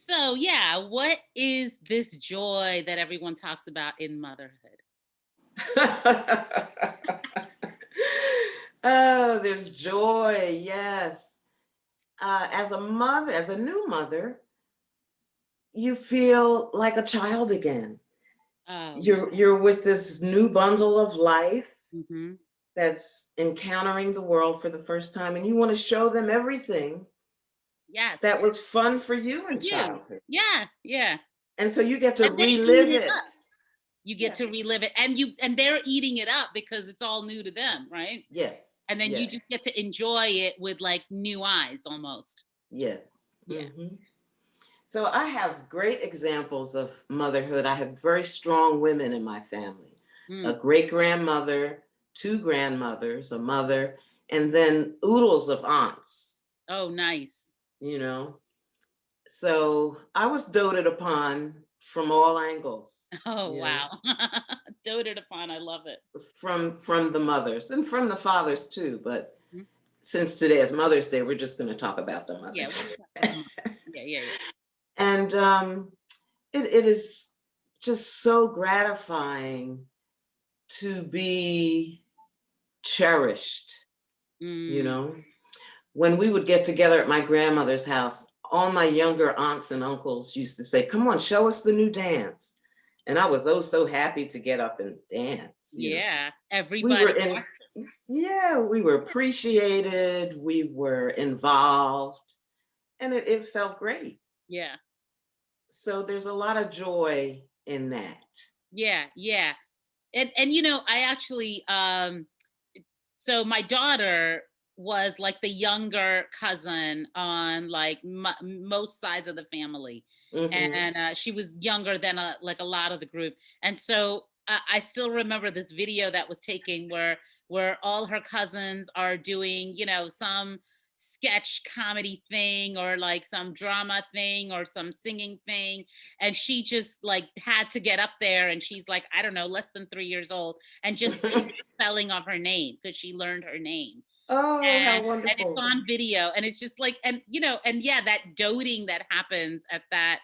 So, yeah, what is this joy that everyone talks about in motherhood? Oh, there's joy. Yes. As a mother, as a new mother, you feel like a child again. Oh, yeah. You're with this new bundle of life Mhm. that's encountering the world for the first time, and you want to show them everything that Yes. was fun for you For in you. childhood. Yeah, yeah. And so you get to And they eat relive it up. it. You get to Yes. relive it, and they're eating it up because it's all new to them, right? Yes. And then you just Yes. get to enjoy it with, like, new eyes almost. Yes. Yeah. So I have great examples of motherhood. I have very strong women in my family. A Mm. great grandmother, two grandmothers, a mother, and then oodles of aunts, Oh, nice. you know. So I was doted upon from all angles, Oh, you know, wow. Doted upon, I love it. from the mothers and from the fathers too. But Mhm. since today is Mother's Day, we're just going to talk about the Yeah, we'll mothers. talk about the mom. Yeah, yeah, yeah. And it is just so gratifying to be cherished, you Mm. know. When we would get together at my grandmother's house, all my younger aunts and uncles used to say, "Come on, show us the new dance." And I was oh so happy to get up and dance, you know. Yeah, We were everybody in, yeah, we were appreciated, we were involved, and it felt great. yeah. So there's a lot of joy in that. Yeah, yeah. And I actually so my daughter was like the younger cousin on like most sides of the family. Hmm. And she was younger than like a lot of the group. And so I still remember this video that was taken where all her cousins are doing, some sketch comedy thing or like some drama thing or some singing thing, and she just like had to get up there, and she's like, I don't know, less than 3 years old, and just say the spelling of her name because she learned her name. Oh, how And it's wonderful. on video, and it's just like, and yeah, that doting that happens at that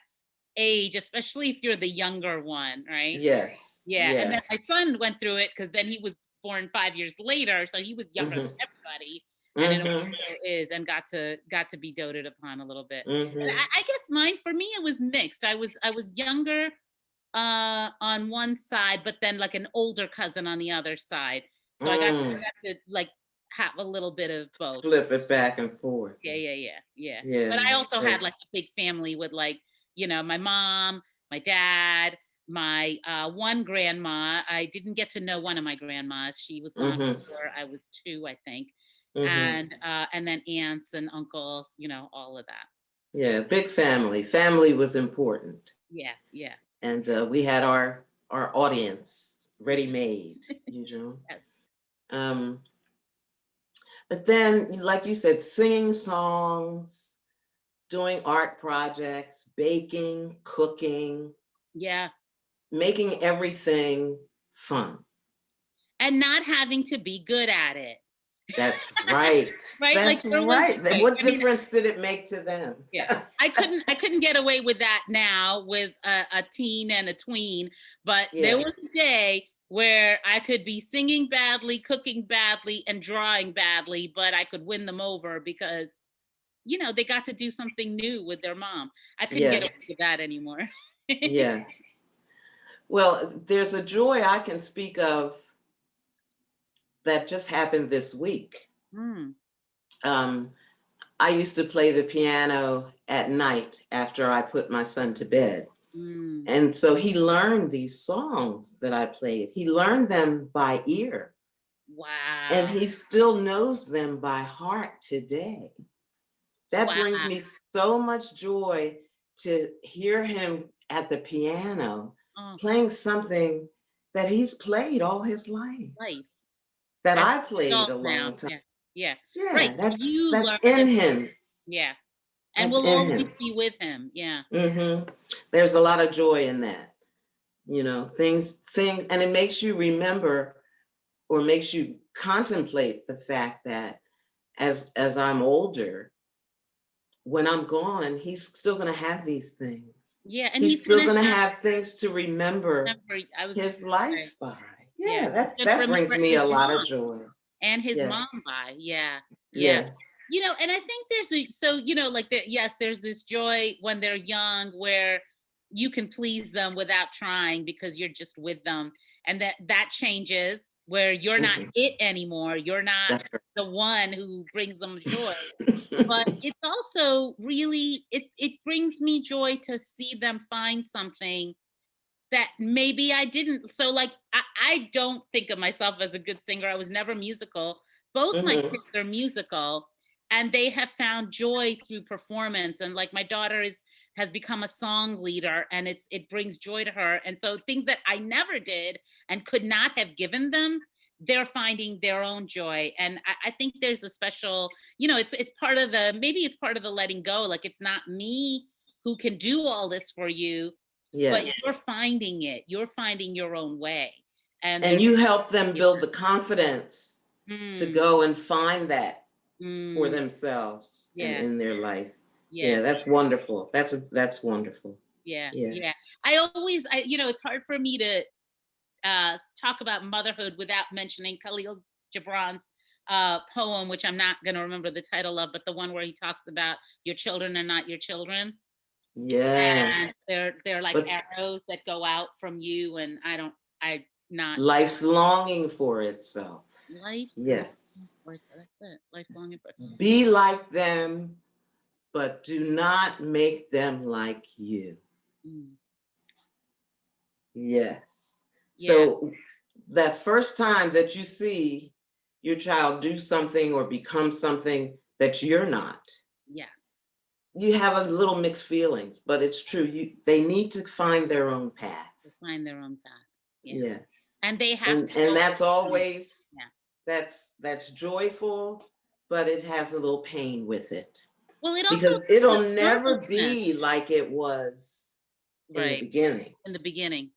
age, especially if you're the younger one, right? Yes, Yeah, and then my yes. son went through it because then he was born 5 years later, so he was younger than Hmm. everybody, and it Hmm. always still is, and got to be doted upon a little bit. And Hmm. I guess mine, for me, it was mixed. I was younger, on one side, but then like an older cousin on the other side. So Mm. I got to like have a little bit of both. Flip it back and forth. Yeah, yeah, yeah, yeah. But Yeah. I also Yeah. had like a big family with like, my mom, my dad, my one grandma. I didn't get to know one of my grandmas. She was gone Hmm. before I was two, I think. Hmm. And then aunts and uncles, all of that. Yeah. Big family. Family was important, Yeah, yeah. and we had our audience ready made. You know. Yes. Um, but then, like you said, singing songs, doing art projects, baking, cooking, Yeah. making everything fun. And not having to be good at it. That's right. Right? Like That's there was right. right. What I mean, difference did it make to them? yeah. I couldn't get away with that now with a teen and a tween, but there Yes. was a day where I could be singing badly, cooking badly, and drawing badly, but I could win them over because, they got to do something new with their mom. I couldn't get away with Yes. that anymore. Yes. Well, there's a joy I can speak of that just happened this week. Mm, Um, I used to play the piano at night after I put my son to bed. mm. And so he learned these songs that I played. He learned them by ear, and Wow. he still knows them by heart today. That Wow. brings me so much joy to hear him at the piano Oh, playing something that he's played all his life, right. that As I an played adult a now. long time. Yeah. Yeah. Right. Yeah, You that's learned in it. him. Yeah. And That's will in always him. be with him. Yeah. Hmm. There's a lot of joy in that. Things, and it makes you remember or makes you contemplate the fact that as I'm older, when I'm gone, he's still gonna have these things. Yeah, and He's he's still gonna gonna have things to remember remember. I was just his gonna say, life by. yeah, Yeah, he's gonna that brings remember me his a lot of mom joy. and his Yes, mom by. Yeah, yeah. yes. And I think so, like yes, there's this joy when they're young where you can please them without trying because you're just with them. And that changes where you're not Mhm. it anymore. You're not That's the one who brings them joy. But right. it's also really it brings me joy to see them find something that maybe I didn't. So like I don't think of myself as a good singer. I was never musical. Both my Mhm. kids are musical and they have found joy through performance. And like my daughter has become a song leader and it brings joy to her. And so things that I never did and could not have given them, they're finding their own joy. And I think there's a special, it's part of maybe it's part of the letting go. Like it's not me who can do all this for you, but Yes. you're finding it. You're finding your own way. And And there's you help them yeah. build the confidence to Mm, go and find that for mm, themselves and yeah, in their life. yeah, Yeah, that's wonderful. That's wonderful. yeah, yeah. Yes. It's hard for me to talk about motherhood without mentioning Khalil Gibran's poem, which I'm not going to remember the title of, but the one where he talks about your children are not your children, Yes. and they're like But arrows that go out from you, and I not life's longing for itself. life's long. Yes. That's it. Life's long. Be like them, but do not make them like you. Mm. Yes. Yeah. So that first time that you see your child do something or become something that you're not, Yes. you have a little mixed feelings, but it's true. They need to find their own path. To find their own path. Yeah. Yes. And they have And to go that's through it. always Yeah. that's joyful, but it has a little pain with it. Well, it also Because it'll takes never nervousness, be like it was in the right, beginning. in the beginning,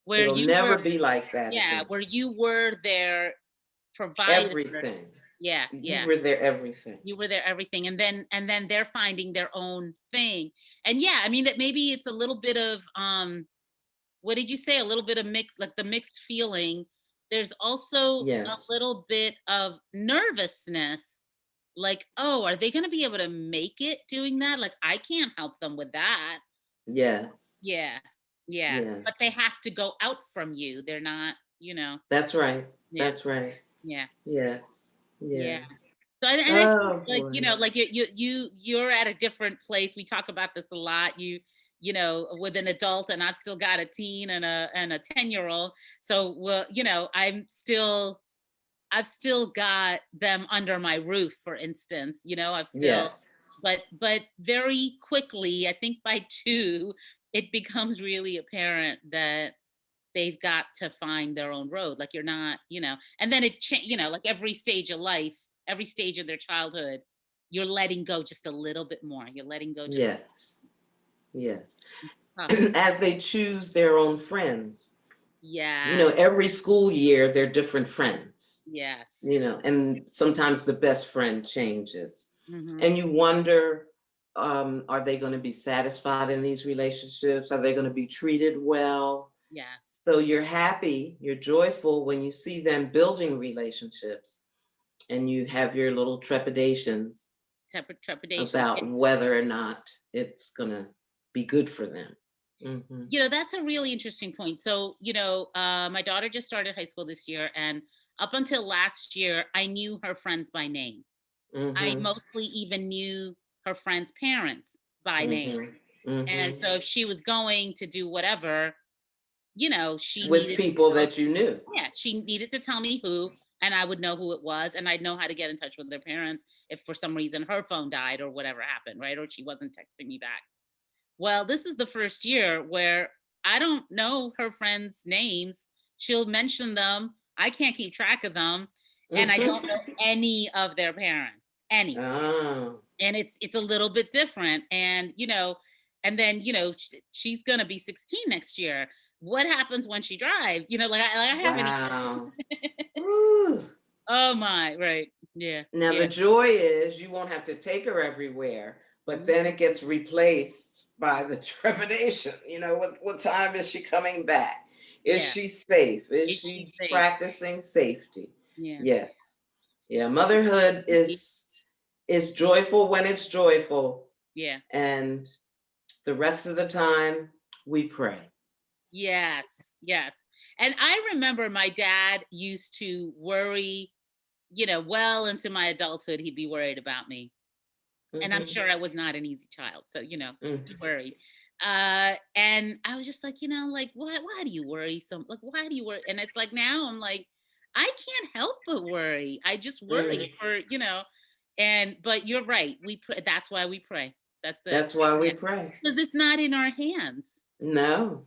where It'll you never were, be like that yeah, again. where you were their provider. Everything. Yeah, You yeah. were their everything. You were their everything. And then they're finding their own thing. And yeah, I mean that maybe it's a little bit of what did you say? A little bit of mix, like the mixed feeling. There's also a Yes. little bit of nervousness. Like, oh, are they going to be able to make it doing that? Like, I can't help them with that. Yes. Yeah. Yeah. Yes. But they have to go out from you. They're not, That's right. yeah. That's right. Yeah. Yes. Yeah. Yes. And I think Oh like, boy. like you're at a different place. We talk about this a lot. With an adult, and I've still got a teen and a 10-year-old. So well, I've still got them under my roof, for instance. I've still Yes. but very quickly, I think by two, it becomes really apparent that they've got to find their own road. Like you're not, and then like every stage of life, every stage of their childhood, you're letting go just a little bit more. You're letting go just Yes. Yes. tough. As they choose their own friends. Yeah. Every school year they're different friends. Yes. And sometimes the best friend changes. Hmm. And you wonder, are they going to be satisfied in these relationships? Are they going to be treated well? Yes. So you're happy, you're joyful when you see them building relationships, and you have your little trepidations Trepidation. about whether or not it's going to be good for them. Mhm. That's a really interesting point. So, my daughter just started high school this year, and up until last year, I knew her friends by name. I Mhm. mostly even knew her friends' parents by name. Mhm. And Mhm. so if she was going to do whatever, she With needed to people tell, that you knew. yeah, she needed to tell me who, and I would know who it was, and I'd know how to get in touch with their parents if for some reason her phone died or whatever happened, right? Or she wasn't texting me back. Well, this is the first year where I don't know her friends' names. She'll mention them. I can't keep track of them, and I don't know any of their parents. Any. Ah, And it's a little bit different. And and then she's gonna be 16 next year. What happens when she drives? Like I haven't wow. Ooh. oh my, right. Yeah. Now Yeah. the joy is you won't have to take her everywhere, but then it gets replaced by the trepidation. What time is she coming back? Is Yeah. she safe? Is Is she she safe? practicing safety? Yeah. Yes. Yeah, motherhood is joyful when it's joyful, Yeah. and the rest of the time we pray. Yes. Yes. And I remember my dad used to worry, well into my adulthood, he'd be worried about me. And I'm Mhm, sure I was not an easy child. So, he mhm, worried. And I was just like, like, why do you worry? Like, why do you worry? And it's like, now I'm like, I can't help but worry. I just mm. worry but you're right. We pray. That's why we pray. That's it. That's why we pray. Because it's not in our hands. No,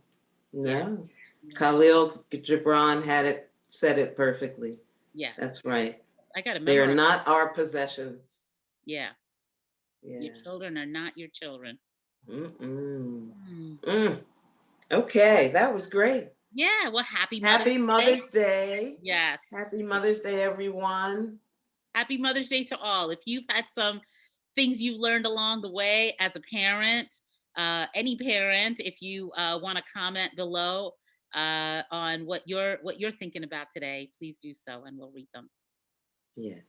Yeah. no. Yeah. Khalil Gibran said it perfectly. Yes. That's right. I got to They are memorize. not our possessions. Yeah. Your Yeah. children are not your children. Mm-mm. Mm. Mm. Okay, that was great. Yeah. Well, happy Mother's Happy Day. Mother's Day. Yes. Happy Mother's Day, everyone. Happy Mother's Day to all. If you've had some things you learned along the way as a parent, any parent, if you want to comment below on what you're thinking about today, please do so, and we'll read them. Yeah.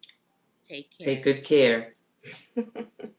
Take Take care. good care.